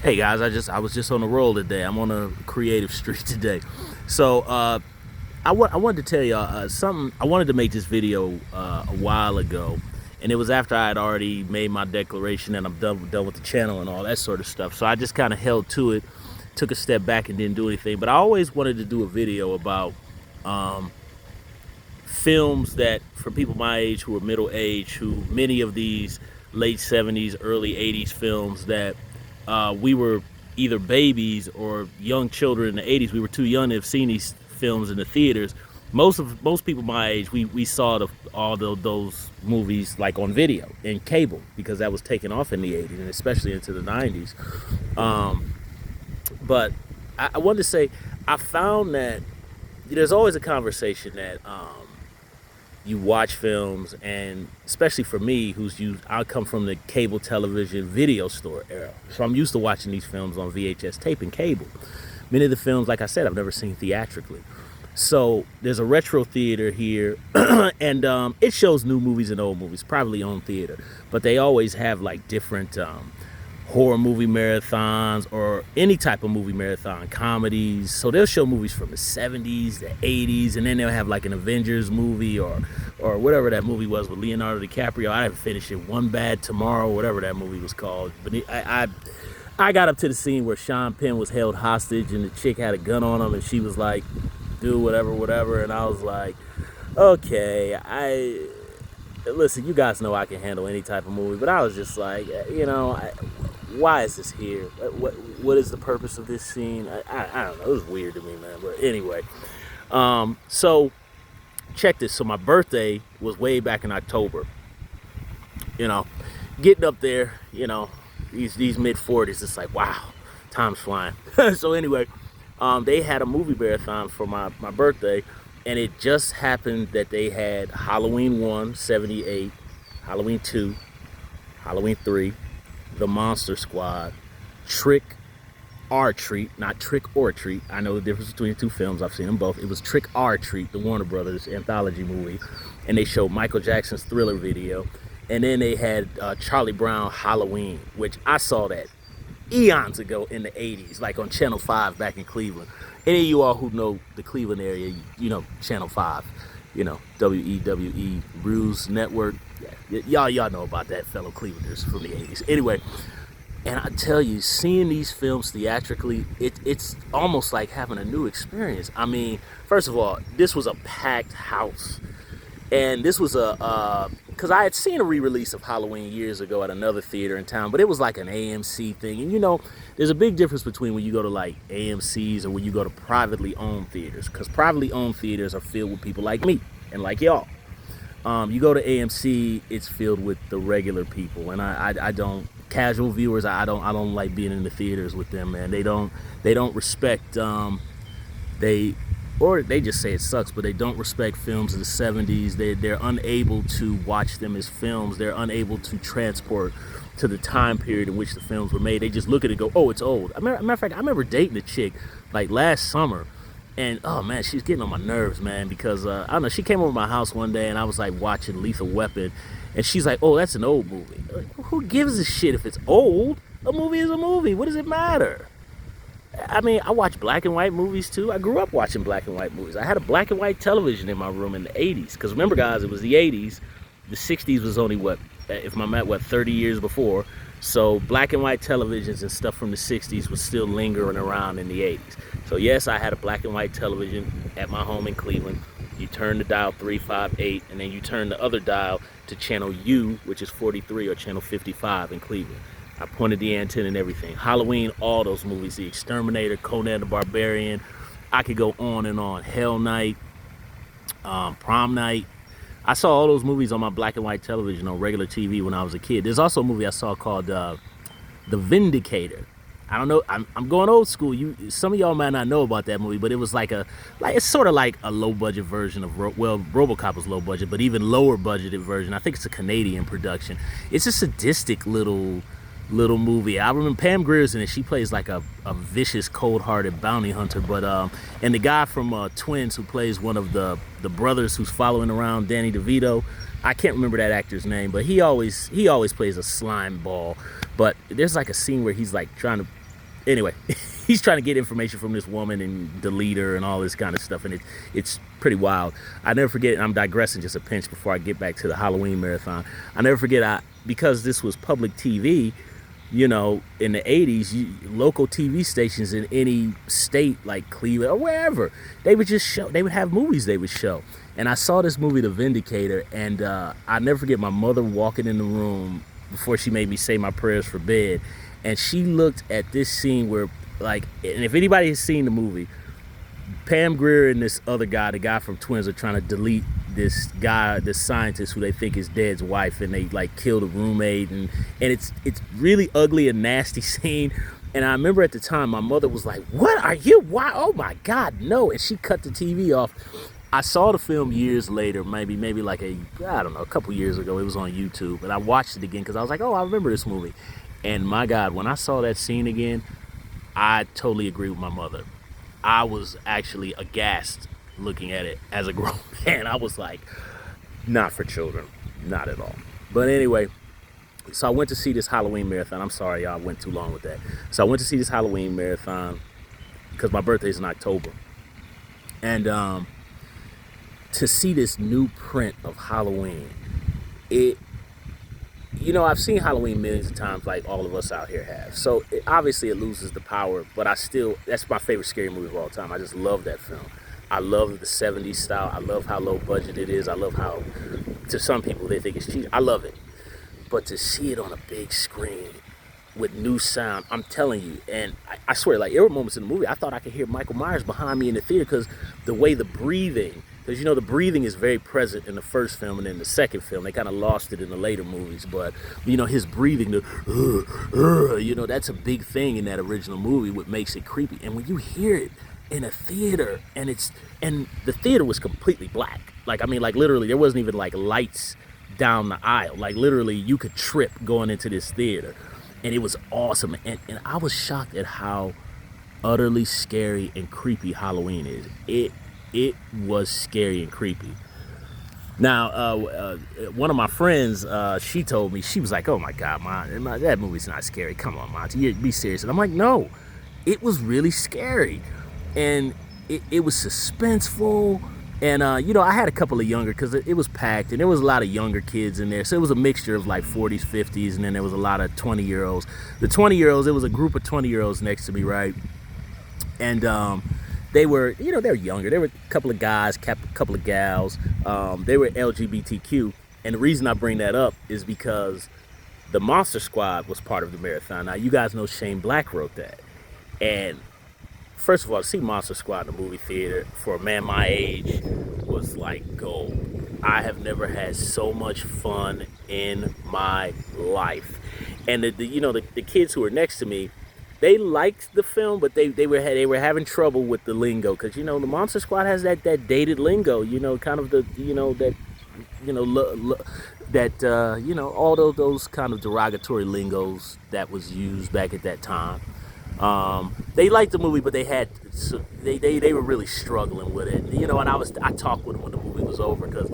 Hey guys, I was just on a roll today. I'm on a creative streak today. So I wanted to tell y'all something. I wanted to make this video a while ago, and it was after I had already made my declaration and I'm done with the channel and all that sort of stuff. So I just kind of held to it, took a step back and didn't do anything. But I always wanted to do a video about films that, for people my age who are middle age, who many of these late 70s, early 80s films that we were either babies or young children in the 80s. We were too young to have seen these films in the theaters. Most people my age, we saw those movies like on video and cable, because that was taken off in the 80s and especially into the 90s. But I wanted to say, I found that there's always a conversation that you watch films, and especially for me, I come from the cable television video store era. So I'm used to watching these films on VHS tape and cable. Many of the films, like I said, I've never seen theatrically. So there's a retro theater here, and it shows new movies and old movies, privately owned theater. But they always have like different horror movie marathons or any type of movie marathon, comedies. So they'll show movies from the 70s, the 80s, and then they'll have like an Avengers movie or whatever that movie was with Leonardo DiCaprio. I haven't finished it. One Bad Tomorrow, whatever that movie was called. But I got up to the scene where Sean Penn was held hostage and the chick had a gun on him and she was like, do whatever. And I was like, okay, listen, you guys know I can handle any type of movie, but I was just like, why is this here? What is the purpose of this scene? I don't know. It was weird to me, man. But anyway, so check this. So my birthday was way back in October. Getting up there, these mid 40s, it's like, wow, time's flying. So anyway, they had a movie marathon for my birthday, and it just happened that they had Halloween 1, 78, Halloween 2, Halloween 3, The Monster Squad, Trick or Treat, not Trick or Treat. I know the difference between the two films. I've seen them both. It was Trick or Treat, the Warner Brothers anthology movie, and they showed Michael Jackson's Thriller video. And then they had Charlie Brown Halloween, which I saw that eons ago in the 80s, like on Channel 5 back in Cleveland. Any of you all who know the Cleveland area, Channel 5, WEWE, Ruse Network. Yeah, y'all know about that, fellow Clevelanders from the 80s. Anyway, and I tell you, seeing these films theatrically, it's almost like having a new experience. I mean, first of all, this was a packed house. And this was because I had seen a re-release of Halloween years ago at another theater in town, but it was like an AMC thing. And there's a big difference between when you go to like AMCs and when you go to privately owned theaters, because privately owned theaters are filled with people like me and like y'all. You go to AMC, it's filled with the regular people, and I don't, casual viewers, I don't like being in the theaters with them, man. They don't respect or they just say it sucks, but they don't respect films of the 70s. They're unable to watch them as films. They're unable to transport to the time period in which the films were made. They just look at it and go, oh, it's old. Matter of fact, I remember dating a chick like last summer, and oh man, she's getting on my nerves, man, because I don't know, she came over to my house one day and I was like watching Lethal Weapon, and she's like, oh, that's an old movie. Like, who gives a shit if it's old? A movie is a movie. What does it matter? I mean, I watch black and white movies too. I grew up watching black and white movies. I had a black and white television in my room in the 80s. Because remember, guys, it was the 80s. The 60s was only, 30 years before. So black and white televisions and stuff from the 60s was still lingering around in the 80s. So yes, I had a black and white television at my home in Cleveland. You turn the dial 358, and then you turn the other dial to channel U, which is 43, or channel 55 in Cleveland. I pointed the antenna and everything. Halloween, all those movies. The Exterminator, Conan the Barbarian. I could go on and on. Hell Night, Prom Night. I saw all those movies on my black and white television on regular TV when I was a kid. There's also a movie I saw called The Vindicator. I don't know. I'm going old school. Some of y'all might not know about that movie, but it was it's sort of like a low budget version of RoboCop was low budget, but even lower budgeted version. I think it's a Canadian production. It's a sadistic little movie. I remember Pam Grier's in it. She plays like a vicious, cold-hearted bounty hunter. But and the guy from Twins who plays one of the brothers who's following around Danny DeVito, I can't remember that actor's name, but he always plays a slime ball. But there's like a scene where he's like trying to Anyway, he's trying to get information from this woman and delete her and all this kind of stuff, and it's pretty wild. I never forget. I'm digressing just a pinch before I get back to the Halloween marathon. I never forget. Because this was public TV, in the 80s, local TV stations in any state like Cleveland or wherever, they would just show. They would have movies they would show. And I saw this movie, The Vindicator, and I never forget my mother walking in the room before she made me say my prayers for bed, and she looked at this scene where, and if anybody has seen the movie, Pam Grier and this other guy, the guy from Twins, are trying to delete this guy, this scientist who they think is dead's wife, and they kill the roommate, and it's really ugly and nasty scene. And I remember at the time my mother was like, "What are you? Why? Oh my God, no!" And she cut the TV off. I saw the film years later, maybe like a couple years ago. It was on YouTube, and I watched it again because I was like, "Oh, I remember this movie." And my God, when I saw that scene again, I totally agree with my mother. I was actually aghast looking at it as a grown man. I was like, not for children, not at all. But anyway, so I went to see this Halloween marathon. I'm sorry, y'all, I went too long with that. So I went to see this Halloween marathon because my birthday's in October. And to see this new print of Halloween, I've seen Halloween millions of times like all of us out here have. So obviously it loses the power, but that's my favorite scary movie of all time. I just love that film. I love the 70s style. I love how low budget it is. I love how, to some people, they think it's cheap. I love it. But to see it on a big screen with new sound, I'm telling you, and I swear, there were moments in the movie I thought I could hear Michael Myers behind me in the theater because the way the breathing, because the breathing is very present in the first film and in the second film. They kind of lost it in the later movies, but his breathing, that's a big thing in that original movie, what makes it creepy. And when you hear it in a theater, and the theater was completely black, literally there wasn't even lights down the aisle, literally you could trip going into this theater, and it was awesome. And I was shocked at how utterly scary and creepy Halloween is. It was scary and creepy. Now, one of my friends, she told me, she was like, "Oh my God, Mom, that movie's not scary. Come on, Mom, be serious." And I'm like, "No, it was really scary." And it was suspenseful. And, I had a couple of younger, because it was packed, and there was a lot of younger kids in there. So it was a mixture of 40s, 50s, and then there was a lot of 20-year-olds. The 20-year-olds, it was a group of 20-year-olds next to me, right? And they were, they were younger. There were a couple of guys, a couple of gals. They were LGBTQ. And the reason I bring that up is because the Monster Squad was part of the marathon. Now, you guys know Shane Black wrote that. And first of all, to see Monster Squad in the movie theater for a man my age was like gold. I have never had so much fun in my life. And the kids who were next to me, they liked the film, but they were having trouble with the lingo, because the Monster Squad has that dated lingo, kind of the all those kind of derogatory lingos that was used back at that time. They liked the movie, but they were really struggling with it, and I talked with them when the movie was over, because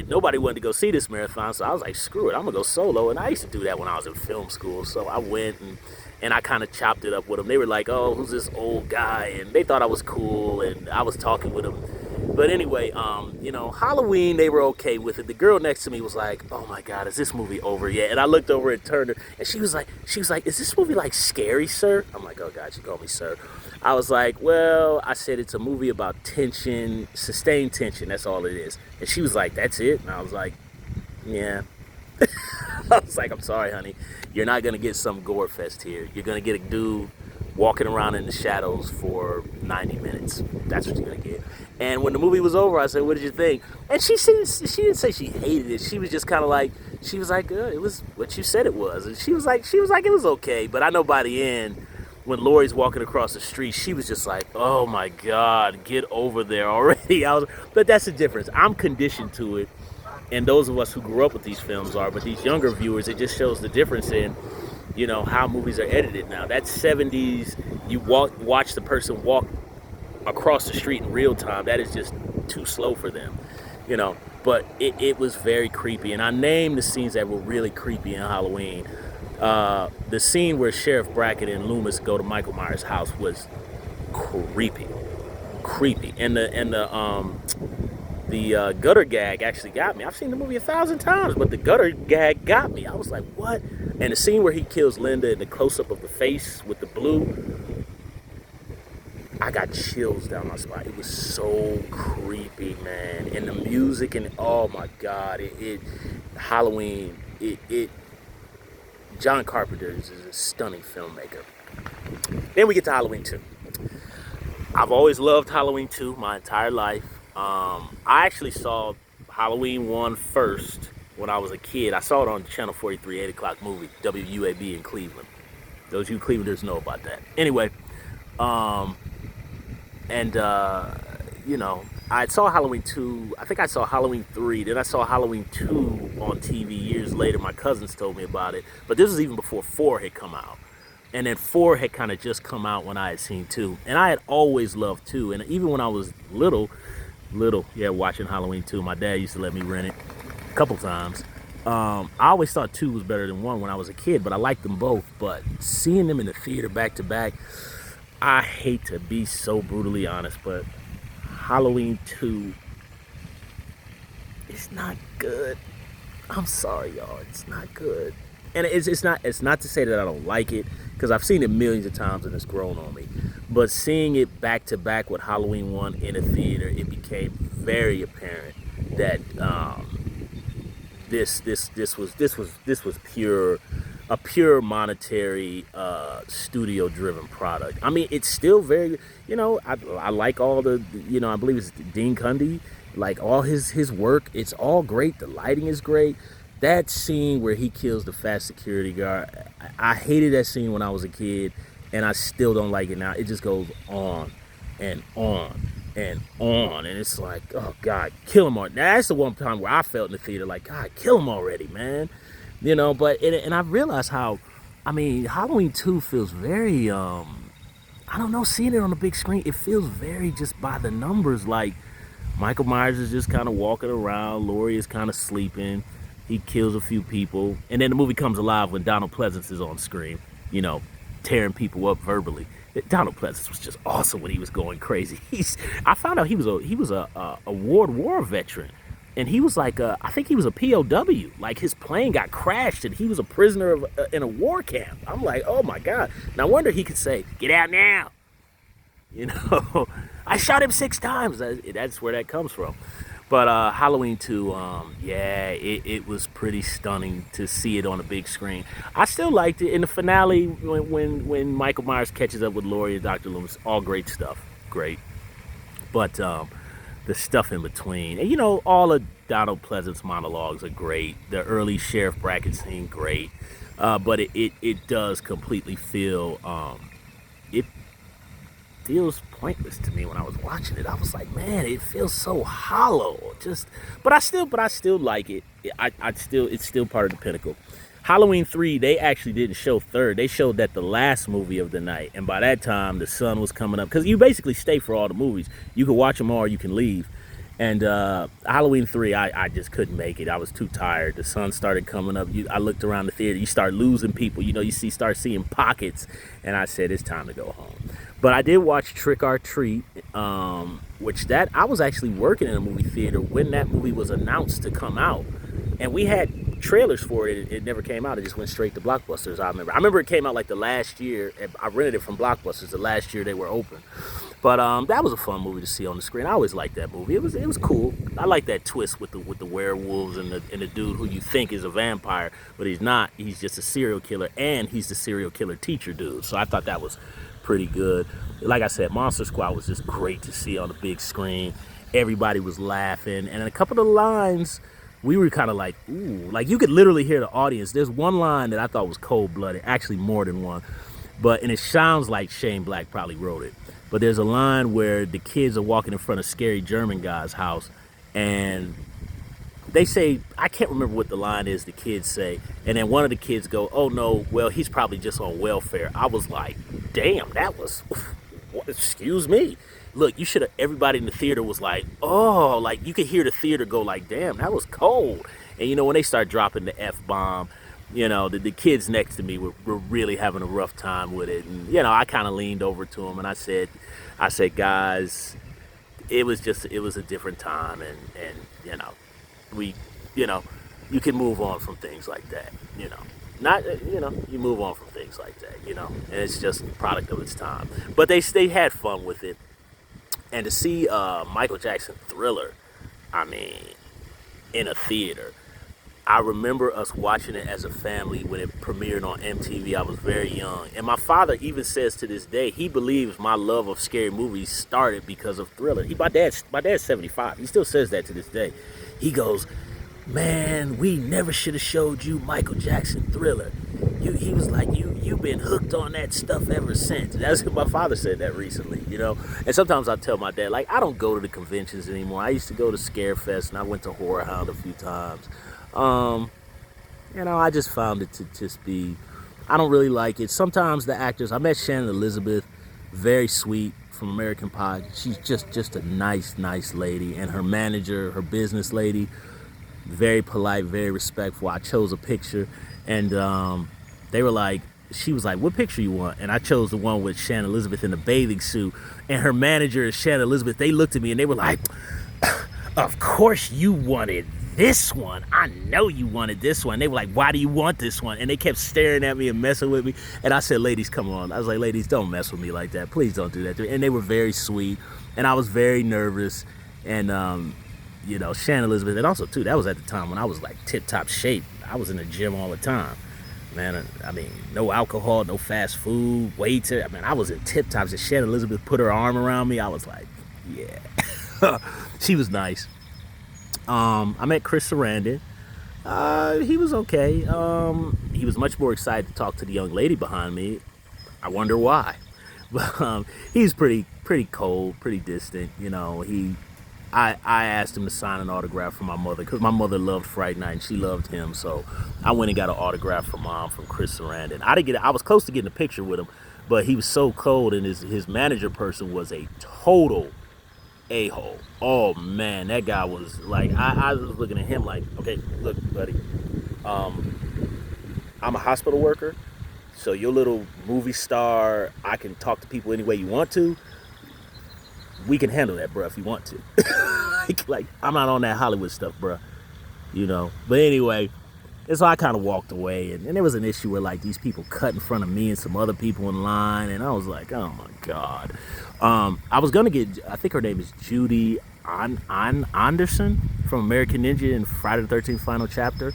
nobody wanted to go see this marathon, so I was like, screw it, I'm gonna go solo. And I used to do that when I was in film school, so I went and I kind of chopped it up with them. They were like, "Oh, who's this old guy?" And they thought I was cool, and I was talking with them. But anyway, Halloween, they were okay with it. The girl next to me was like, "Oh my God, is this movie over yet?" And I looked over at Turner, and she was like, "Is this movie scary, sir?" I'm like, "Oh God, she called me sir." I was like, "Well," I said, "it's a movie about tension, sustained tension. That's all it is." And she was like, "That's it?" And I was like, "Yeah." I was like, "I'm sorry, honey. You're not going to get some gore fest here. You're going to get a dude walking around in the shadows for 90 minutes. That's what you're going to get." And when the movie was over, I said, "What did you think?" And she didn't say she hated it. She was just kind of like, "It was what you said it was." And she was like, "It was okay." But I know by the end, when Lori's walking across the street, she was just like, "Oh my God, get over there already." But that's the difference. I'm conditioned to it. And those of us who grew up with these films are, but these younger viewers, it just shows the difference in, how movies are edited now. That 70s, you watch the person walk across the street in real time. That is just too slow for them, But it was very creepy. And I named the scenes that were really creepy in Halloween. The scene where Sheriff Brackett and Loomis go to Michael Myers' house was creepy, creepy, and the gutter gag actually got me. I've seen the movie 1,000 times, but the gutter gag got me. I was like, what? And the scene where he kills Linda and the close up of the face with the blue, I got chills down my spine. It was so creepy, man. And the music and oh my God, Halloween. John Carpenter is a stunning filmmaker. Then we get to Halloween 2. I've always loved Halloween 2 my entire life. I actually saw Halloween 1 first when I was a kid. I saw it on Channel 43, 8 o'clock movie, WUAB in Cleveland. Those of you Clevelanders know about that. Anyway, and I saw Halloween 2. I think I saw Halloween 3. Then I saw Halloween 2 on TV years later. My cousins told me about it. But this was even before 4 had come out. And then 4 had kind of just come out when I had seen 2. And I had always loved 2. And even when I was little, watching Halloween 2, my dad used to let me rent it a couple times. I always thought 2 was better than 1 when I was a kid, but I liked them both. But seeing them in the theater back to back, I hate to be so brutally honest, but Halloween 2 is not good. I'm sorry, y'all. It's not good. And it's not to say that I don't like it, because I've seen it millions of times and it's grown on me. But seeing it back to back with Halloween 1 in a theater, it became very apparent that this was pure monetary studio driven product. I mean, it's still very, I like all the, I believe it's Dean Cundy, like all his work. It's all great. The lighting is great. That scene where he kills the fat security guard, I hated that scene when I was a kid, and I still don't like it now. It just goes on and on and on, and it's like, oh God, kill him already. That's the one time where I felt in the theater like, God, kill him already, man. But and I realized how, Halloween 2 feels very, I don't know, seeing it on the big screen, it feels very just by the numbers. Like Michael Myers is just kind of walking around, Laurie is kind of sleeping. He kills a few people, and then the movie comes alive when Donald Pleasance is on screen, tearing people up verbally. Donald Pleasance was just awesome when he was going crazy. I found out he was a World War veteran, and he was like I think he was a POW. Like his plane got crashed, and he was a prisoner in a war camp. I'm like, oh my God! No wonder he could say, "Get out now." I shot him 6 times. That's where that comes from. But Halloween 2, it was pretty stunning to see it on a big screen. I still liked it. In the finale, when Michael Myers catches up with Laurie and Dr. Loomis, all great stuff. Great. But the stuff in between, and all of Donald Pleasance's monologues are great. The early Sheriff Brackett scene, great. But it does completely feel, it feels pointless to me when I was watching it. I was like, man, it feels so hollow. But I still like it. It's still part of the pinnacle. Halloween 3, they actually didn't show third. They showed that the last movie of the night, and by that time the sun was coming up, because you basically stay for all the movies. You can watch them all, or you can leave. And Halloween 3, I just couldn't make it. I was too tired. The sun started coming up. I looked around the theater. You start losing people. Start seeing pockets. And I said, it's time to go home. But I did watch Trick or Treat, which I was actually working in a movie theater when that movie was announced to come out. And we had trailers for it. It never came out. It just went straight to Blockbusters, I remember it came out like the last year. I rented it from Blockbusters the last year they were open. But that was a fun movie to see on the screen. I always liked that movie. It was cool. I like that twist with the werewolves and the dude who you think is a vampire, but he's not. He's just a serial killer, and he's the serial killer teacher dude. So I thought that was pretty good. Like I said, Monster Squad was just great to see on the big screen. Everybody was laughing, and a couple of the lines, we were kind of like, ooh, like you could literally hear the audience. There's one line that I thought was cold-blooded, actually more than one, and it sounds like Shane Black probably wrote it. But there's a line where the kids are walking in front of Scary German Guy's house, and they say, I can't remember what the line is the kids say, and then one of the kids go, oh no, well, he's probably just on welfare. I was like, damn, that was, excuse me. Look, everybody in the theater was like, oh, like you could hear the theater go like, damn, that was cold. And when they start dropping the F-bomb, you know, the kids next to me were really having a rough time with it. And, you know, I kind of leaned over to them and I said, guys, it was a different time. And, you know, we, you know, you can move on from things like that, you know. Not, you know, you move on from things like that, you know, and it's just a product of its time. But they had fun with it. And to see Michael Jackson Thriller, I mean, in a theater, I remember us watching it as a family when it premiered on MTV. I was very young. And my father even says to this day, he believes my love of scary movies started because of Thriller. My dad's 75. He still says that to this day. He goes, man, we never should have showed you Michael Jackson Thriller. He was like, you've been hooked on that stuff ever since. That's my father said that recently, you know. And sometimes I tell my dad, like, I don't go to the conventions anymore. I used to go to Scarefest and I went to Horror Hound a few times. You know, I just found it to just be, I don't really like it. Sometimes the actors, I met Shannon Elizabeth, very sweet, from American Pie. She's just a nice lady. And her manager, her business lady, very polite, very respectful. I chose a picture and they were like, she was like, what picture you want? And I chose the one with Shannon Elizabeth in a bathing suit. And her manager and Shannon Elizabeth, they looked at me and they were like, of course you wanted this one. I know you wanted this one. They were like, why do you want this one? And they kept staring at me and messing with me. And I said, ladies, come on. I was like, ladies, don't mess with me like that. Please don't do that to me. And they were very sweet. And I was very nervous. And, you know, Shannon Elizabeth, and also, too, that was at the time when I was like tip-top shape. I was in the gym all the time. Man, I mean, no alcohol, no fast food, waiter. I mean, I was in tip-tops. And Shannon Elizabeth put her arm around me. I was like, yeah. She was nice. I met Chris Sarandon. He was okay. He was much more excited to talk to the young lady behind me. I wonder why. But he's pretty cold, pretty distant. You know, I asked him to sign an autograph for my mother because my mother loved Fright Night and she loved him. So I went and got an autograph from Chris Sarandon. I was close to getting a picture with him, but he was so cold, and his manager person was a total a-hole. Oh man, that guy was like, I was looking at him like, okay, look, buddy, I'm a hospital worker, so your little movie star, I can talk to people any way you want to. We can handle that, bro, if you want to. like, I'm not on that Hollywood stuff, bro. You know. But anyway, and so I kind of walked away, and there was an issue where like these people cut in front of me and some other people in line, and I was like, oh my god. I was gonna get, I think her name is Judy Anderson from American Ninja and Friday the 13th Final Chapter.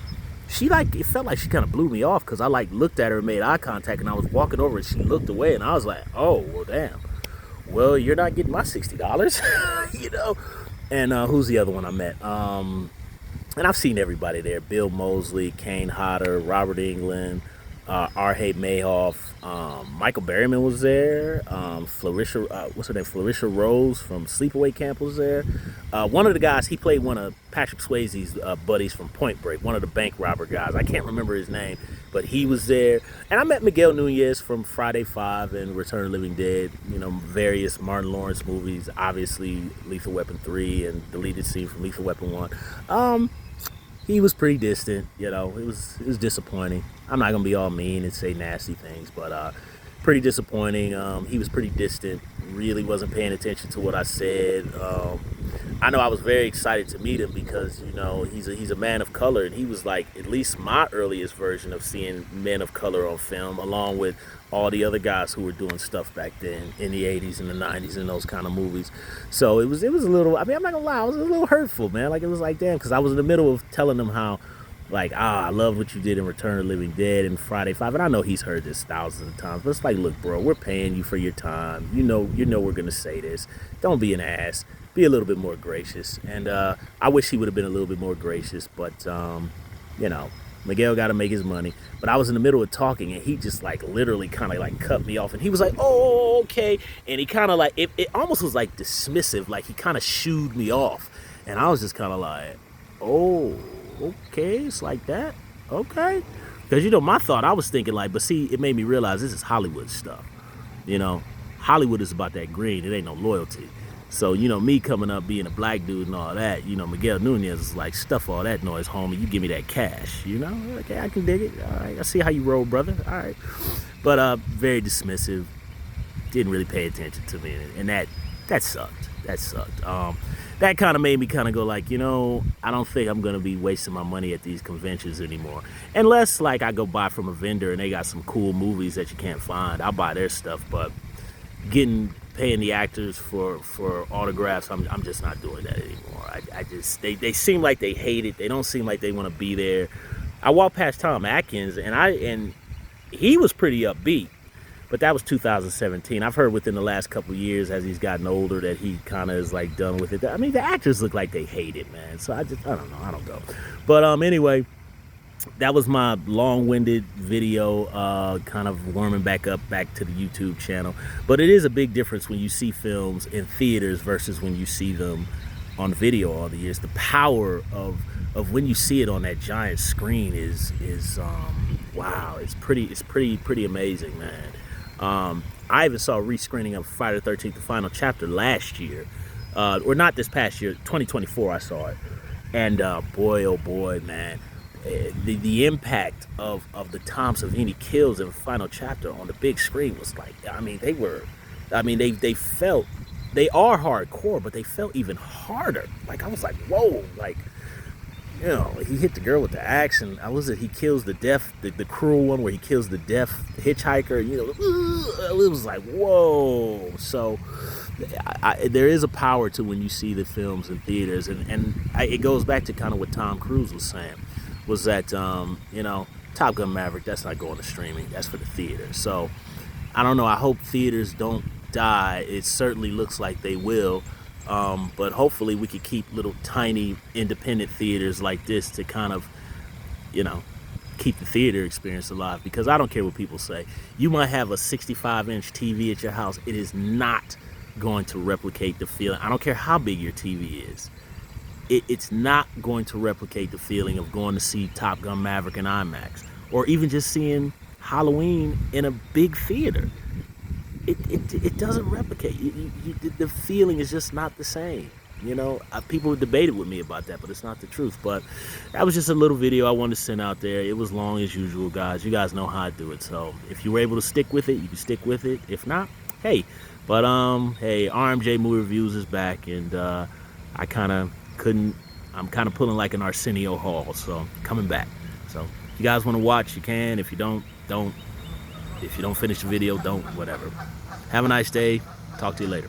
She like, it felt like she kind of blew me off because I like looked at her and made eye contact, and I was walking over and she looked away, and I was like, oh well, damn. Well, you're not getting my $60, you know. And who's the other one I met? And I've seen everybody there: Bill Moseley, Kane Hodder, Robert Englund, R. Mayhoff, Michael Berryman was there. Clarissa Rose from Sleepaway Camp was there. One of the guys, he played one of Patrick Swayze's buddies from Point Break, one of the bank robber guys. I can't remember his name, but he was there. And I met Miguel Nunez from Friday 5 and Return of the Living Dead, you know, various Martin Lawrence movies, obviously Lethal Weapon 3 and deleted scene from Lethal Weapon 1. He was pretty distant, you know. It was disappointing. I'm not gonna be all mean and say nasty things, but pretty disappointing. He was pretty distant. Really wasn't paying attention to what I said. I know I was very excited to meet him because, you know, he's a man of color, and he was like at least my earliest version of seeing men of color on film, along with all the other guys who were doing stuff back then in the 80s and the 90s and those kind of movies. So it was a little, I mean, I'm not gonna lie, it was a little hurtful, man. Like, it was like, damn, because I was in the middle of telling them how, like, I love what you did in Return of the Living Dead and Friday 5. And I know he's heard this thousands of times, but it's like, look, bro, we're paying you for your time. You know we're gonna say this. Don't be an ass. Be a little bit more gracious. And I wish he would have been a little bit more gracious, but you know, Miguel got to make his money. But I was in the middle of talking, and he just like literally kind of like cut me off, and he was like, oh, okay. And he kind of like, it almost was like dismissive, like he kind of shooed me off. And I was just kind of like, oh, okay, it's like that, okay. Because, you know, my thought, I was thinking like, but see, it made me realize this is Hollywood stuff. You know, Hollywood is about that green. It ain't no loyalty. So, you know, me coming up being a black dude and all that, you know, Miguel Nunez is like, stuff all that noise, homie. You give me that cash, you know? Okay, I can dig it. All right, I see how you roll, brother. All right. But very dismissive. Didn't really pay attention to me. And that sucked. That sucked. That kind of made me kind of go like, you know, I don't think I'm going to be wasting my money at these conventions anymore. Unless, like, I go buy from a vendor and they got some cool movies that you can't find. I'll buy their stuff. But paying the actors for autographs, I'm just not doing that anymore. I just they seem like they hate it. They don't seem like they want to be there. I walked past Tom Atkins and he was pretty upbeat, but that was 2017. I've heard within the last couple of years, as he's gotten older, that he kind of is like done with it. I mean, the actors look like they hate it, man. So I don't know. I don't go. But anyway, that was my long-winded video, kind of warming back to the YouTube channel. But it is a big difference when you see films in theaters versus when you see them on video all the years. The power of when you see it on that giant screen is wow. It's pretty amazing, man. I even saw a rescreening of Friday the 13th, the final chapter last year, or not this past year, 2024. I saw it, and boy, oh boy, man. The impact of the Tom Savini kills in the final chapter on the big screen was like, I mean, they are hardcore, but they felt even harder. Like, I was like, whoa, like, you know, he hit the girl with the axe, and he kills the the cruel one where he kills the deaf hitchhiker, you know, it was like, whoa. So there is a power to when you see the films in theaters, and it goes back to kind of what Tom Cruise was saying. Was that, you know, Top Gun Maverick, that's not going to streaming. That's for the theater. So, I don't know. I hope theaters don't die. It certainly looks like they will. But hopefully we could keep little tiny independent theaters like this to kind of, you know, keep the theater experience alive. Because I don't care what people say. You might have a 65-inch TV at your house. It is not going to replicate the feeling. I don't care how big your TV is. It's not going to replicate the feeling of going to see Top Gun Maverick in IMAX, or even just seeing Halloween in a big theater. It doesn't replicate. The feeling is just not the same. You know, people have debated with me about that, but it's not the truth. But that was just a little video I wanted to send out there. It was long as usual, guys. You guys know how I do it. So if you were able to stick with it, you can stick with it. If not, hey. But hey, RMJ Movie Reviews is back, and I'm kind of pulling like an Arsenio Hall, so coming back. So if you guys want to watch, you can. If you don't. If you don't finish the video, don't, whatever. Have a nice day. Talk to you later.